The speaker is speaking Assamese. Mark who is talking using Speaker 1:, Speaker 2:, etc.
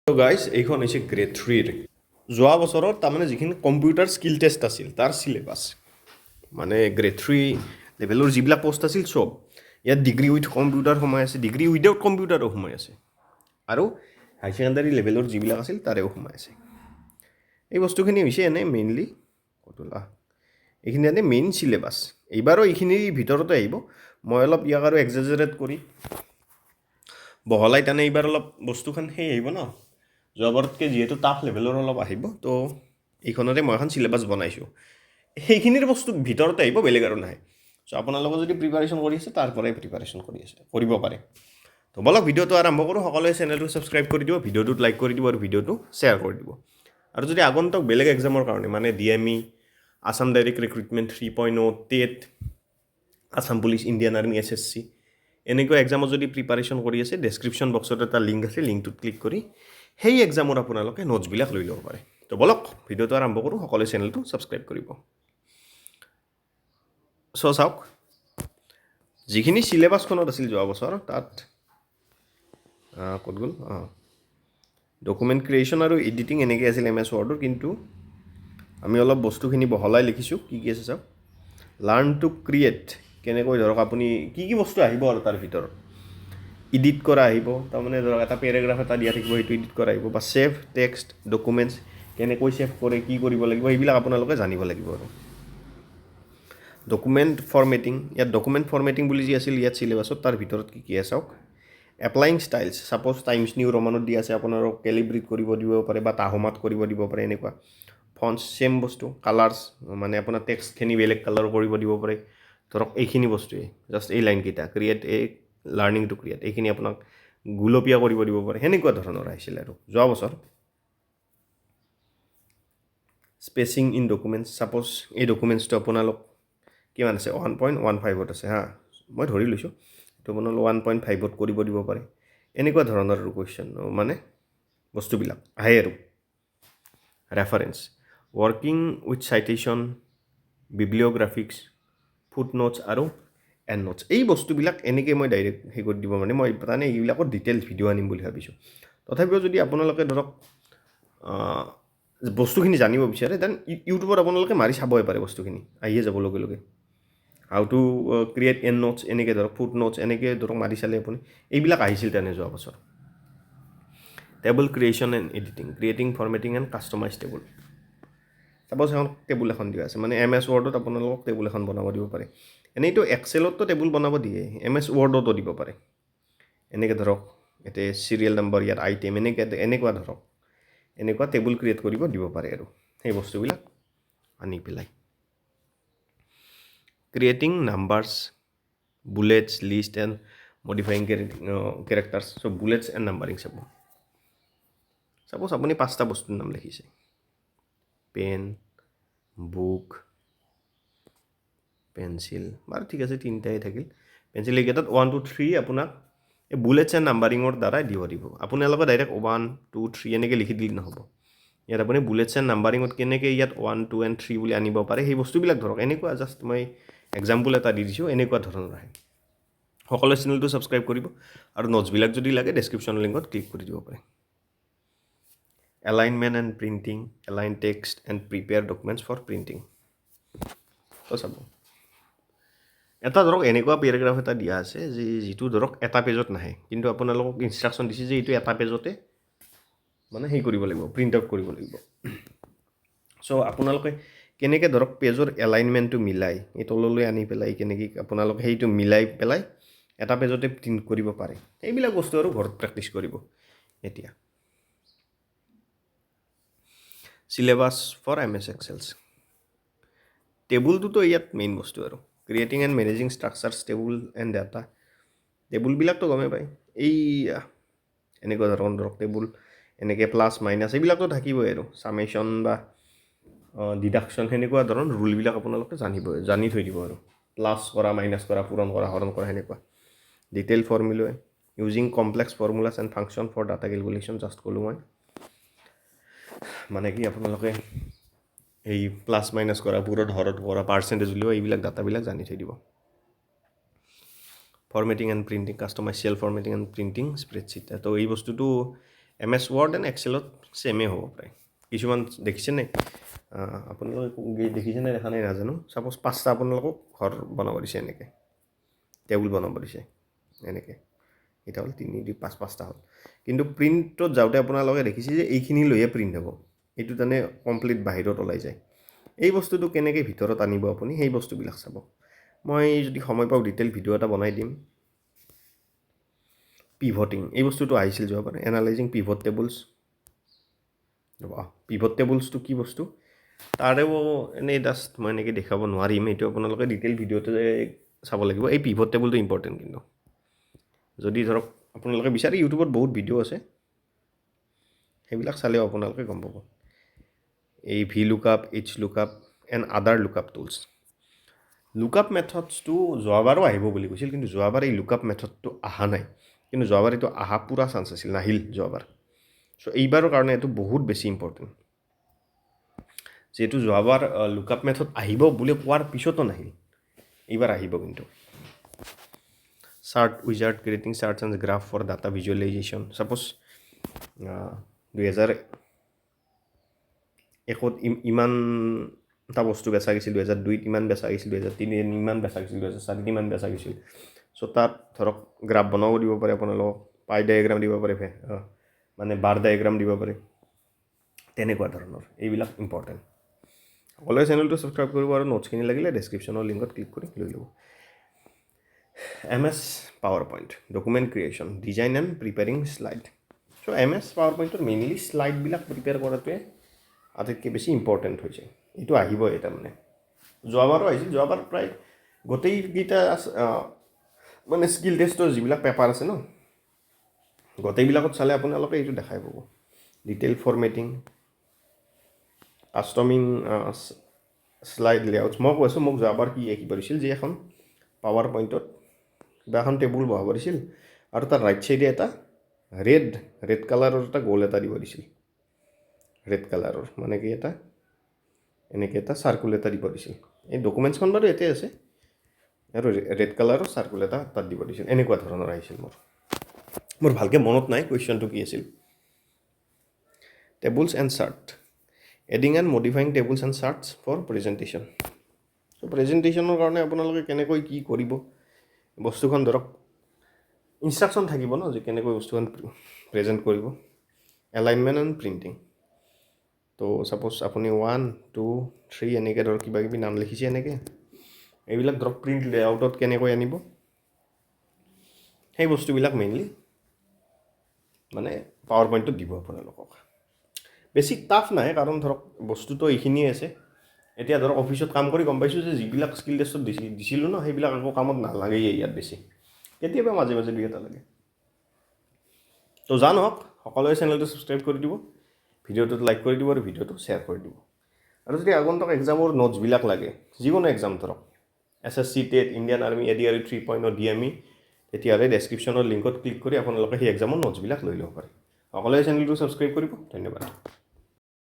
Speaker 1: So guys, এইখন হৈছে গ্ৰেড 3 যোৱা বছৰৰ তাৰমানে যিখিনি কম্পিউটাৰ স্কিল টেষ্ট আছিল তাৰ সিলেবাস মানে গ্ৰেড 3 লেভেলৰ যিবিলাক পোষ্ট আছিল সব ইয়াত ডিগ্ৰী উইথ কম্পিউটাৰ সোমাই আছে ডিগ্ৰী উইদাউট কম্পিউটাৰো সোমাই আছে আৰু হাই সেকেন্ডাৰী লেভেলৰ যিবিলাক আছিল তাৰেও সোমাই আছে এই বস্তুখিনি হৈছে এনে মেইনলি কতলা এইখিনি এনে মেইন সিলেবাস এইবাৰো এইখিনিৰ ভিতৰতে আহিব মই অলপ ইয়াক আৰু এক্সাজাৰেট কৰি বহলাই টানে এইবাৰ অলপ বস্তুখন সেই আহিব ন যোৱাবাৰতকৈ যিহেতু টাফ লেভেলৰ অলপ আহিব তো এইখনতে মই এখন সিলেবাস বনাইছোঁ সেইখিনিৰ বস্তু ভিতৰতে আহিব বেলেগ আৰু নাই চ' আপোনালোকে যদি প্ৰিপাৰেশ্যন কৰি আছে তাৰ পৰাই প্ৰিপাৰেশ্যন কৰিব পাৰে তো বলক ভিডিঅ'টো আৰম্ভ কৰোঁ সকলোৱে চেনেলটো ছাবস্ক্ৰাইব কৰি দিব ভিডিঅ'টোত লাইক কৰি দিব আৰু ভিডিঅ'টো শ্বেয়াৰ কৰি দিব আৰু যদি আগন্তুক বেলেগ এক্সামৰ কাৰণে মানে DME Assam direct recruitment 3.0 TET Assam police Indian army APSC এনেকুৱা এক্সামত যদি প্ৰিপাৰেশ্যন কৰি আছে ডেছক্ৰিপশ্যন বক্সত এটা লিংক আছে লিংকটোত ক্লিক কৰি সেই এক্সামৰ আপোনালোকে নোটছবিলাক লৈ ল'ব পাৰে তো বলক ভিডিঅ'টো আৰম্ভ কৰোঁ সকলোৱে চেনেলটো ছাবস্ক্ৰাইব কৰিব চ' চাওক যিখিনি সিলেবাছখনত আছিল যোৱা বছৰ তাত ক'ত গ'ল ডকুমেণ্ট ক্ৰিয়েশ্যন আৰু এডিটিং এনেকৈ আছিল MS Wordৰ কিন্তু আমি অলপ বস্তুখিনি বহলাই লিখিছোঁ কি আছে চাওক লাৰ্ণ টু ক্ৰিয়েট কেনেকৈ ধৰক আপুনি কি বস্তু আহিব আৰু তাৰ ভিতৰত এডিট কৰা আহিব তাৰমানে ধৰক এটা পেৰাগ্ৰাফ এটা দিয়া থাকিব সেইটো এডিট কৰা আহিব বা সেভ টেক্সট ডকুমেণ্টছ কেনেকৈ সেভ কৰে কি কৰিব লাগিব এইবিলাক আপোনালোকে জানিব লাগিব আৰু ডকুমেণ্ট ফৰ্মেটিং ইয়াত ডকুমেণ্ট ফৰ্মেটিং বুলি যি আছিল ইয়াত সিলেবাছত তাৰ ভিতৰত কি আছে চাওক applying styles shapes times new ৰোমানত দি আছে আপোনালোক কেলিব্ৰেট কৰিব দিব পাৰে বা তাহমাত কৰিব দিব পাৰে এনেকুৱা ফন্টছ সেম বস্তু কালাৰ্ছ মানে আপোনাৰ টেক্সটখিনি বেলেগ কালাৰ কৰিব দিব পাৰে ধৰক এইখিনি বস্তুৱে জাষ্ট এই লাইনকেইটা create a learning to create এইখিনি আপোনাক গুলপীয়া কৰিব দিব পাৰে সেনেকুৱা ধৰণৰ আহিছিল আৰু যোৱা বছৰ স্পেচিং ইন ডকুমেণ্টছ ছাপ'জ এই ডকুমেণ্টছটো আপোনালোক কিমান আছে 1.15ত আছে হা মই ধৰি লৈছোঁ এইটো আপোনালোক 1.5ত কৰিব দিব পাৰে এনেকুৱা ধৰণৰ কুৱেশ্যন মানে বস্তুবিলাক আহে আৰু reference working with citation bibliographics footnotes আৰু এণ্ড নোটছ এই বস্তুবিলাক এনেকৈ মই ডাইৰেক্ট সেই কৰি দিব মানে মই তাৰমানে এইবিলাকৰ ডিটেইলছ ভিডিঅ' আনিম বুলি ভাবিছোঁ তথাপিও যদি আপোনালোকে ধৰক বস্তুখিনি জানিব বিচাৰে দেন ইউটিউবত আপোনালোকে মাৰি চাবই পাৰে বস্তুখিনি আহিয়ে যাব লগে লগে how to create and notes এনেকৈ ধৰক ফুট নোটছ এনেকৈ ধৰক মাৰি চালে আপুনি এইবিলাক আহিছিল তেনে যোৱা বছৰ table creation and editing creating formatting and customize table shapes এখন টেবুল এখন দিয়া আছে মানে MS Wordত আপোনালোকক টেবুল এখন বনাব দিব পাৰে এনেইতো এক্সেলতো টেবুল বনাব দিয়ে MS Wordতো দিব পাৰে এনেকৈ ধৰক ইয়াতে চিৰিয়েল নম্বৰ ইয়াত আইটেম এনেকুৱা ধৰক এনেকুৱা টেবুল ক্ৰিয়েট কৰিব দিব পাৰে আৰু সেই বস্তুবিলাক আনি পেলাই creating numbers bullets list and modifying characters so' bullets and numbering shapes আপুনি 5টা বস্তুৰ নাম লিখিছে পেন বুক পেঞ্চিল বাৰু ঠিক আছে 3টাই থাকিল পেঞ্চিল এইকেইটাত 1 2 3 আপোনাক এই বুলেটছ এণ্ড নাম্বাৰিঙৰ দ্বাৰাই দিব আপোনালোকে ডাইৰেক্ট 1 2 3 এনেকৈ লিখি দিলে নহ'ব ইয়াত আপুনি বুলেটছ এণ্ড নাম্বাৰিঙত কেনেকৈ ইয়াত 1 2 and 3 বুলি আনিব পাৰে সেই বস্তুবিলাক ধৰক এনেকুৱা জাষ্ট মই এক্সাম্পল এটা দি দিছোঁ এনেকুৱা ধৰণৰ আহে সকলোৱে চেনেলটো ছাবস্ক্ৰাইব কৰিব আৰু নোটছবিলাক যদি লাগে ডেছক্ৰিপশ্যন লিংকত ক্লিক কৰি দিব পাৰে alignment and printing align text and prepare documents for printing তো চাব এটা ধৰক এনেকুৱা পেৰাগ্ৰাফ এটা দিয়া আছে যিটো ধৰক এটা পেজত নাহে কিন্তু আপোনালোকক ইনষ্ট্ৰাকশ্যন দিছে যে এইটো এটা পেজতে মানে সেই কৰিব লাগিব প্ৰিণ্ট আউট কৰিব লাগিব চ' আপোনালোকে কেনেকৈ ধৰক পেজৰ এলাইনমেণ্টটো মিলাই এই তললৈ আনি পেলাই কেনেকৈ আপোনালোকে সেইটো মিলাই পেলাই এটা পেজতে প্ৰিণ্ট কৰিব পাৰে এইবিলাক বস্তু আৰু ঘৰত প্ৰেক্টিছ কৰিব এতিয়া সিলেবাছ ফৰ MS Excel টেবুলটোতো ইয়াত মেইন বস্তু আৰু creating and managing structures table and data টেবুলবিলাকতো গমেই পায় এই এনেকুৱা ধৰণৰ ধৰক টেবুল এনেকৈ প্লাছ মাইনাছ এইবিলাকতো থাকিবই আৰু চামেশ্যন বা ডিডাকশ্যন সেনেকুৱা ধৰণৰ ৰুলবিলাক আপোনালোকে জানি থৈ দিব আৰু প্লাছ কৰা মাইনাছ কৰা পূৰণ কৰা হৰণ কৰা সেনেকুৱা detail formula using complex formulas and function for data calculation just ক'লোঁ মই মানে কি আপোনালোকে এই প্লাছ মাইনাছ কৰা পূৰণ হৰণ কৰা পাৰ্চেণ্টেজ উলিওৱা এইবিলাক ডাটাবিলাক জানি থৈ দিব formatting and printing customize cell formatting and printing spreadsheet তো এই বস্তুটো MS Word এণ্ড এক্সেলত ছেমেই হ'ব প্ৰায় কিছুমান দেখিছে নাই আপোনালোকে দেখিছে নাই দেখা নাই নাজানো ছাপ'জ 5টা আপোনালোকক ঘৰ বনাব দিছে এনেকৈ টেবুল বনাব দিছে এনেকৈ এটা হ'ল 3 2 5 5টা হ'ল কিন্তু প্ৰিণ্টত যাওঁতে আপোনালোকে দেখিছে যে এইখিনি লৈহে প্ৰিণ্ট হ'ব এইটো তেনে কমপ্লিট বাহিৰত ওলাই যায় এই বস্তুটো কেনেকৈ ভিতৰত আনিব আপুনি সেই বস্তুবিলাক চাব মই যদি সময় পাওঁ ডিটেইল ভিডিঅ' এটা বনাই দিম পিভটিং এই বস্তুটো আহিছিল যোৱাবাৰ এনালাইজিং পিভট টেবুলছ পিভট টেবুলছটো কি বস্তু তাৰেও এনেই জাষ্ট মই এনেকৈ দেখাব নোৱাৰিম এইটো আপোনালোকে ডিটেইল ভিডিঅ'তে চাব লাগিব এই পিভট টেবুলটো ইম্পৰ্টেণ্ট কিন্তু যদি ধৰক আপোনালোকে বিচাৰে ইউটিউবত বহুত ভিডিঅ' আছে সেইবিলাক চালেও আপোনালোকে গম পাব এই V lookup H lookup and other lookup tools lookup মেথডছটো যোৱাবাৰো আহিব বুলি কৈছিল কিন্তু যোৱাবাৰ এই লুকআপ মেথডটো অহা নাই কিন্তু যোৱাবাৰ এইটো অহা পূৰা চান্স আছিল নাহিল যোৱাবাৰ চ' এইবাৰৰ কাৰণে এইটো বহুত বেছি ইম্পৰ্টেণ্ট যিহেতু যোৱাবাৰ লুকআপ মেথড আহিব বুলি কোৱাৰ পিছতো নাহিল এইবাৰ আহিব কিন্তু chart wizard creating charts and graph for data visualisation shapes 2001 ইমান এটা বস্তু বেচা গৈছিল 2002 ইমান বেচা গৈছিল 2003 ইমান বেচা গৈছিল 2004 ইমান বেচা গৈছিল চ' তাত ধৰক গ্ৰাফ বনাব দিব পাৰে আপোনালোকক পাই ডায়েগ্ৰাম দিব পাৰে মানে বাৰ ডায়েগ্ৰাম দিব পাৰে তেনেকুৱা ধৰণৰ এইবিলাক ইম্পৰ্টেণ্ট সকলোৱে চেনেলটো ছাবস্ক্ৰাইব কৰিব আৰু নোটছখিনি লাগিলে ডেছক্ৰিপশ্যনৰ লিংকত ক্লিক কৰি লৈ ল'ব MS power point document creation design and preparing slide so' MS power পইণ্টৰ মেইনলি শ্লাইডবিলাক প্ৰিপেয়াৰ কৰাটোৱে আটাইতকৈ বেছি ইম্পৰ্টেণ্ট হৈছে এইটো আহিবই তাৰমানে যোৱাবাৰো আহিছিল যোৱাবাৰ প্ৰায় গোটেইকেইটা মানে স্কিল টেষ্টৰ যিবিলাক পেপাৰ আছে ন গোটেইবিলাকত চালে আপোনালোকে এইটো দেখাই পাব ডিটেইল ফৰ্মেটিং কাষ্টমিং শ্লাইড লেআউটছ মই কৈছোঁ মোক যোৱাবাৰ কি কি কৰিছিল যে এখন পাৱাৰ পইণ্টত কিবা এখন টেবুল বহাব দিছিল আৰু তাৰ ৰাইট চাইডে এটা ৰেড কালাৰৰ এটা গ'ল এটা দিব দিছিল ৰেড কালাৰৰ মানে কি এটা এনেকৈ এটা চাৰ্কুল এটা দিব দিছিল এই ডকুমেণ্টছখন বাৰু ইয়াতে আছে আৰু ৰেড কালাৰৰ চাৰ্কুল এটা তাত দিব দিছিল এনেকুৱা ধৰণৰ আহিছিল মোৰ ভালকৈ মনত নাই কুৱেশ্যনটো কি আছিল tables and chart adding and modifying tables and charts for presentation so' প্ৰেজেণ্টেশ্যনৰ কাৰণে আপোনালোকে কেনেকৈ কি কৰিব বস্তুখন ধৰক ইনষ্ট্ৰাকশ্যন থাকিব ন যে কেনেকৈ বস্তুখন প্ৰেজেণ্ট কৰিব এলাইনমেণ্ট এণ্ড প্ৰিণ্টিং তো ছাপ'জ আপুনি 1 2 3 এনেকৈ ধৰক কিবা কিবি নাম লিখিছে এনেকৈ এইবিলাক ধৰক প্ৰিণ্ট লেআউটত কেনেকৈ আনিব সেই বস্তুবিলাক মেইনলি মানে পাৱাৰ পইণ্টত দিব আপোনালোকক বেছি টাফ নাই কাৰণ ধৰক বস্তুটো এইখিনিয়ে আছে এতিয়া ধৰক অফিচত কাম কৰি গম পাইছোঁ যে যিবিলাক স্কিল টেষ্টত দিছিলোঁ ন সেইবিলাক একো কামত নালাগেই ইয়াত বেছি কেতিয়াবা মাজে মাজে দুই এটা লাগে তো জানক সকলোৱে চেনেলটো ছাবস্ক্ৰাইব কৰি দিব ভিডিঅ'টোত লাইক কৰি দিব আৰু ভিডিঅ'টো শ্বেয়াৰ কৰি দিব আৰু যদি আগন্তুক এক্সামৰ নোটছবিলাক লাগে যিকোনো এক্সাম ধৰক SSC TET Indian army ADRE 3.0 DME তেতিয়াহ'লে ডেছক্ৰিপশ্যনৰ লিংকত ক্লিক কৰি আপোনালোকে সেই এক্সামৰ নোটছবিলাক লৈ ল'ব পাৰে সকলোৱে চেনেলটো ছাবস্ক্ৰাইব কৰিব ধন্যবাদ